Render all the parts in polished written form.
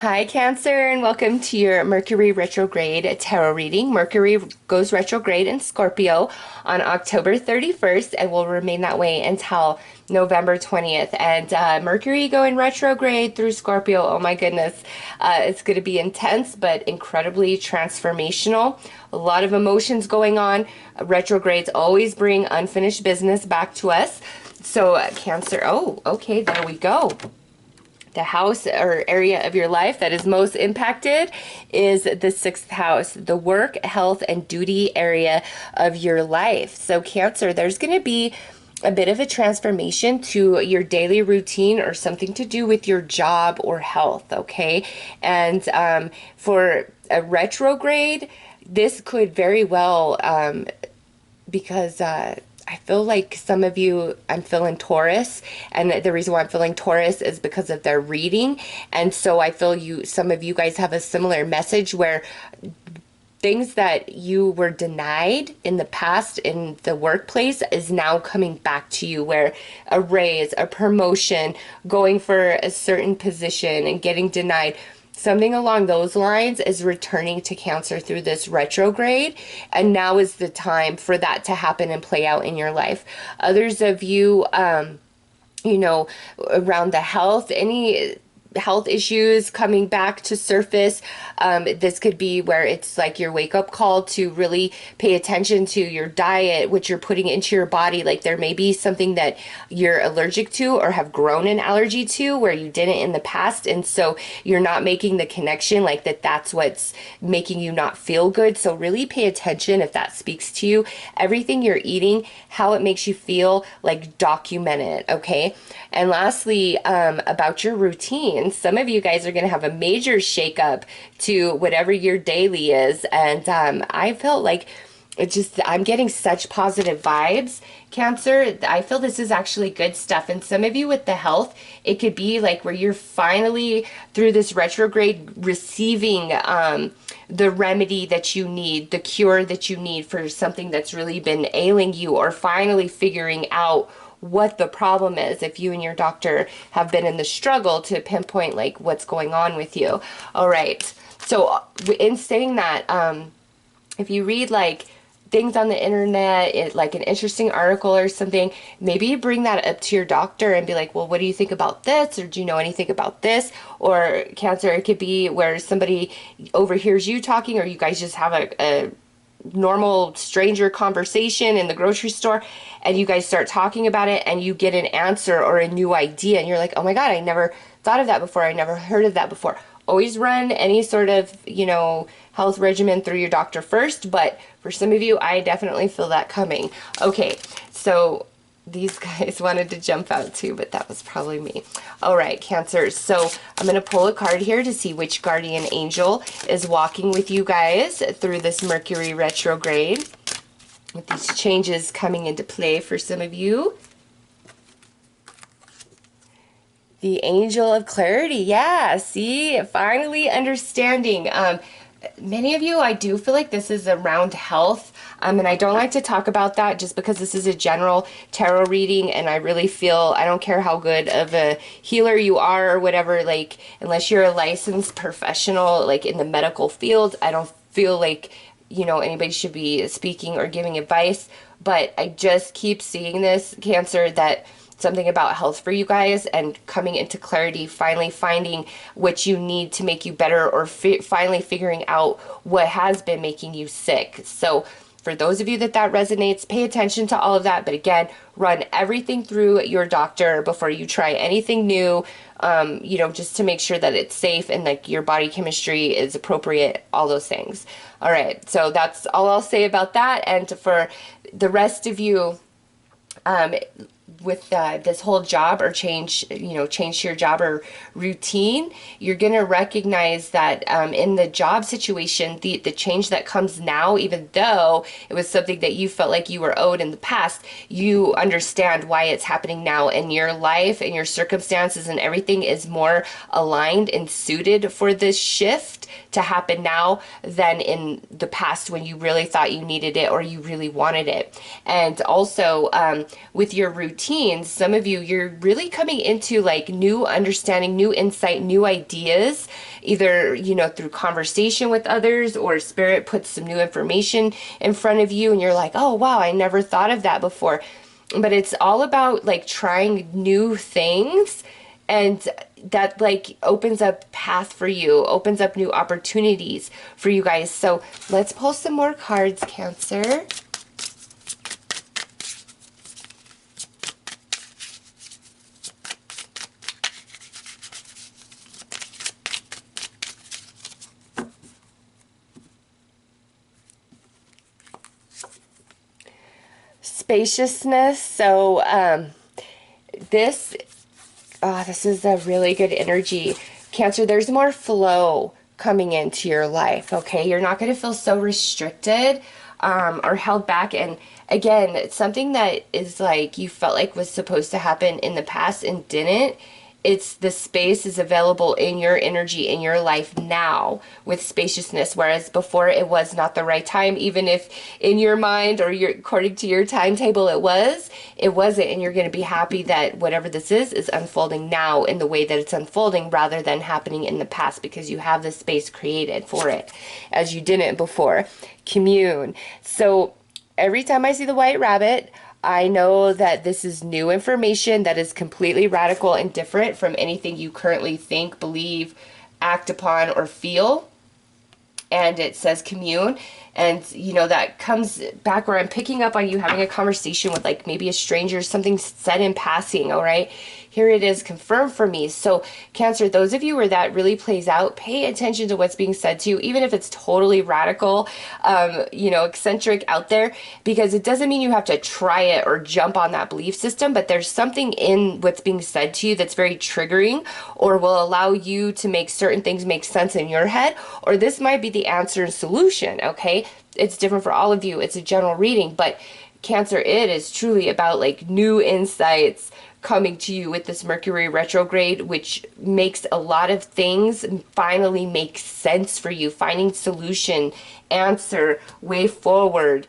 Hi, Cancer, and welcome to your Mercury Retrograde Tarot reading. Mercury goes retrograde in Scorpio on October 31st and will remain that way until November 20th. And Mercury going retrograde through Scorpio, oh my goodness, it's going to be intense but incredibly transformational. A lot of emotions going on. Retrogrades always bring unfinished business back to us. So, Cancer, oh, okay, there we go. The house or area of your life that is most impacted is the sixth house, the work, health, and duty area of your life. So Cancer, there's going to be a bit of a transformation to your daily routine or something to do with your job or health, okay? And for a retrograde, this could very well, because I feel like some of you, I'm feeling Taurus, and the reason why I'm feeling Taurus is because of their reading. And so I feel some of you guys have a similar message where things that you were denied in the past in the workplace is now coming back to you, where a raise, a promotion, going for a certain position and getting denied. Something along those lines is returning to Cancer through this retrograde, and now is the time for that to happen and play out in your life. Others of you, around the health, any health issues coming back to surface. This could be where it's like your wake-up call to really pay attention to your diet, what you're putting into your body. Like there may be something that you're allergic to or have grown an allergy to where you didn't in the past, and so you're not making the connection like that's what's making you not feel good. So really pay attention if that speaks to you. Everything you're eating, how it makes you feel, like document it, okay? And lastly, about your routine, some of you guys are going to have a major shakeup to whatever your daily is. And I felt like I'm getting such positive vibes, Cancer. I feel this is actually good stuff. And some of you with the health, it could be like where you're finally through this retrograde receiving the remedy that you need, the cure that you need for something that's really been ailing you, or finally figuring out what the problem is if you and your doctor have been in the struggle to pinpoint like what's going on with you. All right. So in saying that, if you read like things on the internet, like an interesting article or something, maybe you bring that up to your doctor and be like, well, what do you think about this? Or do you know anything about this? Or Cancer, it could be where somebody overhears you talking, or you guys just have a normal stranger conversation in the grocery store, and you guys start talking about it and you get an answer or a new idea, and you're like, oh my God, I never thought of that before. I never heard of that before. Always run any sort of, health regimen through your doctor first, but for some of you, I definitely feel that coming. Okay, so these guys wanted to jump out too, but that was probably me. All right, Cancer. So I'm going to pull a card here to see which guardian angel is walking with you guys through this Mercury retrograde, with these changes coming into play for some of you. The Angel of Clarity. Yeah, see, finally understanding. Many of you, I do feel like this is around health, and I don't like to talk about that just because this is a general tarot reading, and I really feel, I don't care how good of a healer you are or whatever, like, unless you're a licensed professional, like in the medical field, I don't feel like, anybody should be speaking or giving advice. But I just keep seeing this, Cancer, that something about health for you guys and coming into clarity, finally finding what you need to make you better, or finally figuring out what has been making you sick. So for those of you that resonates, pay attention to all of that. But again, run everything through your doctor before you try anything new, just to make sure that it's safe and like your body chemistry is appropriate, all those things. All right, so that's all I'll say about that. And for the rest of you, with this whole job or change your job or routine, you're going to recognize that in the job situation, the change that comes now, even though it was something that you felt like you were owed in the past, you understand why it's happening now, and your life and your circumstances and everything is more aligned and suited for this shift. to happen now than in the past when you really thought you needed it or you really wanted it. And also with your routines, some of you, you're really coming into like new understanding, new insight, new ideas, either, you know, through conversation with others, or spirit puts some new information in front of you and you're like, oh wow, I never thought of that before. But it's all about like trying new things, and that like opens up path for you, opens up new opportunities for you guys. So let's pull some more cards, Cancer. Spaciousness. So this is a really good energy, Cancer. There's more flow coming into your life, okay? You're not going to feel so restricted or held back. And again, it's something that is like you felt like was supposed to happen in the past and didn't. It's the space is available in your energy, in your life now with spaciousness, whereas before it was not the right time. Even if in your mind or according to your timetable it wasn't, and you're going to be happy that whatever this is unfolding now in the way that it's unfolding rather than happening in the past, because you have the space created for it as you didn't before. Commune. So every time I see the white rabbit, I know that this is new information that is completely radical and different from anything you currently think, believe, act upon, or feel. And it says commune. And, you know, that comes back where I'm picking up on you having a conversation with like maybe a stranger, something said in passing, all right? Here it is confirmed for me. So Cancer, those of you where that really plays out, pay attention to what's being said to you, even if it's totally radical, you know, eccentric out there, because it doesn't mean you have to try it or jump on that belief system, but there's something in what's being said to you that's very triggering or will allow you to make certain things make sense in your head, or this might be the answer and solution, okay? It's different for all of you. It's a general reading, but Cancer, it is truly about like new insights coming to you with this Mercury retrograde, which makes a lot of things finally make sense for you, finding solution, answer, way forward,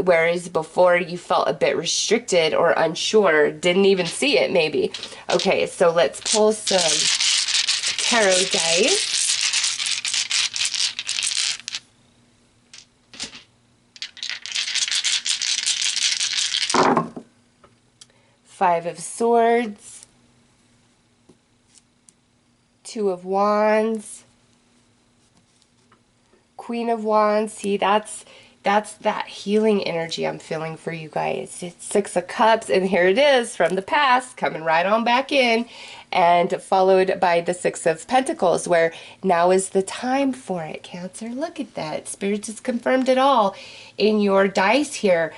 whereas before you felt a bit restricted or unsure, didn't even see it maybe. Okay, so let's pull some tarot dice. Five of Swords, Two of Wands, Queen of Wands. See, that's that healing energy I'm feeling for you guys. It's Six of Cups, and here it is from the past, coming right on back in, and followed by the Six of Pentacles, where now is the time for it, Cancer. Look at that. Spirit just confirmed it all in your dice here.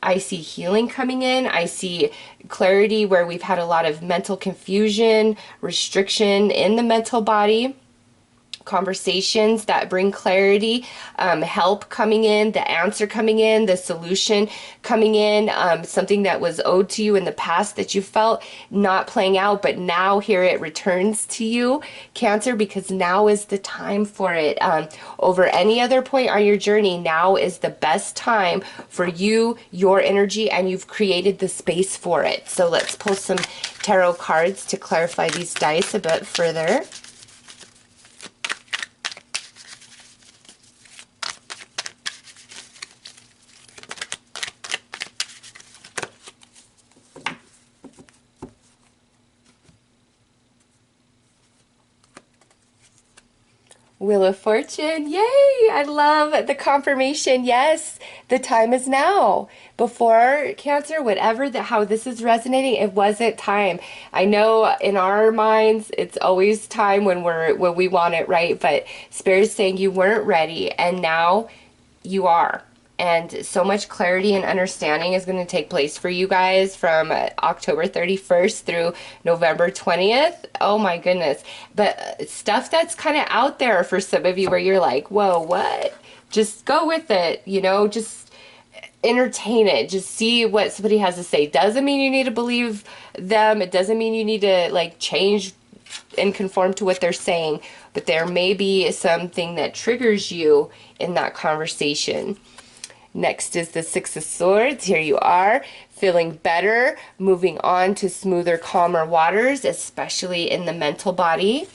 I see healing coming in. I see clarity where we've had a lot of mental confusion, restriction in the mental body. Conversations that bring clarity, help coming in, the answer coming in, the solution coming in, something that was owed to you in the past that you felt not playing out, but now here it returns to you, Cancer, because now is the time for it. Over any other point on your journey, now is the best time for you, your energy, and you've created the space for it. So let's pull some tarot cards to clarify these dice a bit further. Wheel of Fortune, yay! I love the confirmation. Yes, the time is now. Before, Cancer, whatever how this is resonating, it wasn't time. I know in our minds it's always time when we want it, right? But Spirit is saying you weren't ready, and now you are. And so much clarity and understanding is going to take place for you guys from October 31st through November 20th. Oh my goodness. But stuff that's kind of out there for some of you where you're like, whoa, what? Just go with it, you know, just entertain it. Just see what somebody has to say. Doesn't mean you need to believe them. It doesn't mean you need to like change and conform to what they're saying, but there may be something that triggers you in that conversation. Next is the Six of Swords. Here you are, feeling better, moving on to smoother, calmer waters, especially in the mental body.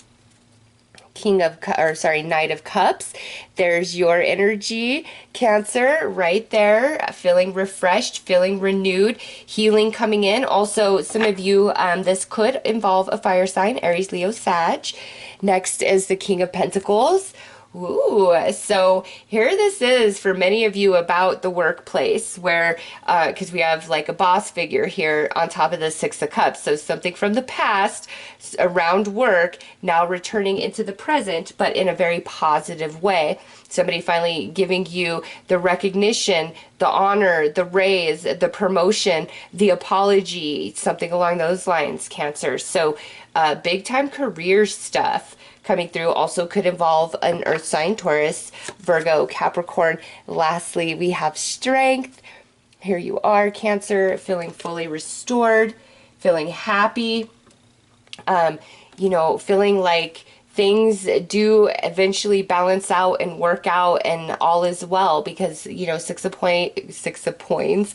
Knight of Cups. There's your energy, Cancer, right there, feeling refreshed, feeling renewed, healing coming in. Also, some of you, this could involve a fire sign, Aries, Leo, Sag. Next is the King of Pentacles. Ooh, so here this is for many of you about the workplace where, because we have like a boss figure here on top of the Six of Cups. So something from the past around work now returning into the present, but in a very positive way. Somebody finally giving you the recognition, the honor, the raise, the promotion, the apology, something along those lines, Cancer. So big time career stuff coming through. Also could involve an earth sign, Taurus, Virgo, Capricorn. Lastly, we have strength. Here you are, Cancer, feeling fully restored, feeling happy, feeling like things do eventually balance out and work out and all is well, because Six of Coins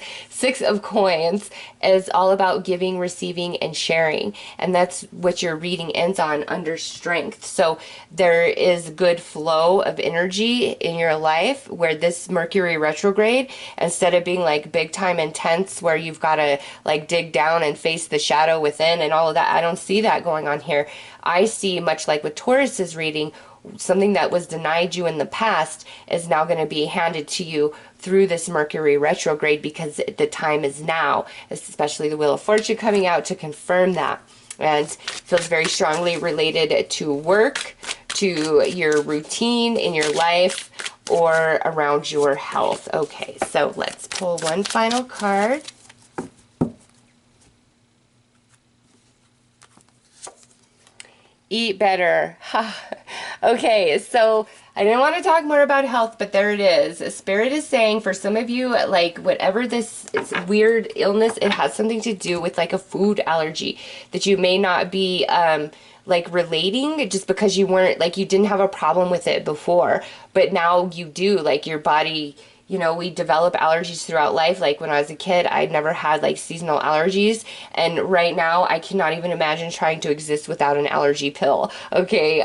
is all about giving, receiving, and sharing, and that's what your reading ends on, under strength. So there is good flow of energy in your life where this Mercury retrograde, instead of being like big time intense where you've got to like dig down and face the shadow within and all of that, I don't see that going on here. I see, much like with Taurus's reading, something that was denied you in the past is now going to be handed to you through this Mercury retrograde, because the time is now, especially the Wheel of Fortune coming out to confirm that. And feels very strongly related to work, to your routine in your life, or around your health. Okay, so let's pull one final card. Eat better. Okay, so I didn't want to talk more about health, but there it is. Spirit is saying for some of you, like whatever this weird illness, it has something to do with like a food allergy that you may not be like relating, just because you weren't, like, you didn't have a problem with it before, but now you do. Like your body, we develop allergies throughout life. Like when I was a kid, I never had like seasonal allergies. And right now I cannot even imagine trying to exist without an allergy pill. Okay.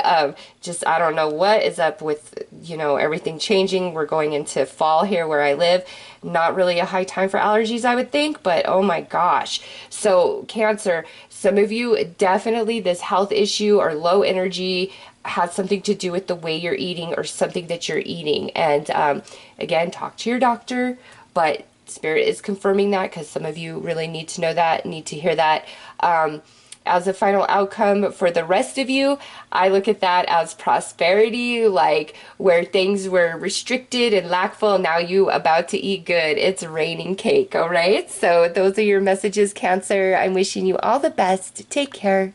Just, I don't know what is up with, everything changing. We're going into fall here where I live. Not really a high time for allergies, I would think, but oh my gosh. So Cancer, some of you definitely this health issue or low energy has something to do with the way you're eating or something that you're eating. And again, talk to your doctor, but Spirit is confirming that because some of you really need to know that, need to hear that. As a final outcome for the rest of you, I look at that as prosperity, like where things were restricted and lackful, now you about to eat good. It's raining cake, all right? So those are your messages, Cancer. I'm wishing you all the best. Take care.